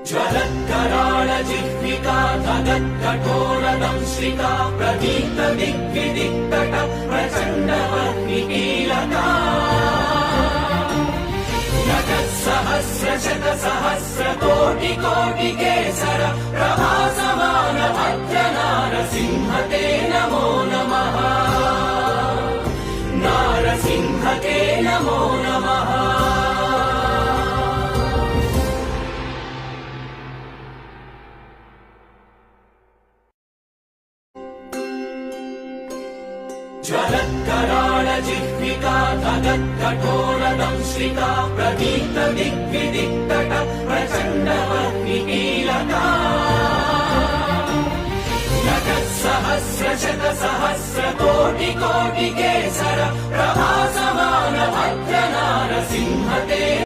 ज्वलत्कराळ जिह्विका धगत्कठोरदंश्रिका प्रदीप्त दिग्विदिक्तट प्रचण्डवह्निकीलका सहस्रशतसहस्रकोटिकोटिकेसर प्रभासमान भद्रनारसिंहते नमो नमः। नारसिंहते नमो नमः। ज्वलत्कराळ जिह्विका धगत्कठोरदंश्रिका प्रदीप्त दिग्विदिक्तट प्रचण्डवह्निकीलका सहस्रशतसहस्रकोटिकोटिकेसर प्रभासमान भद्रनारसिंहते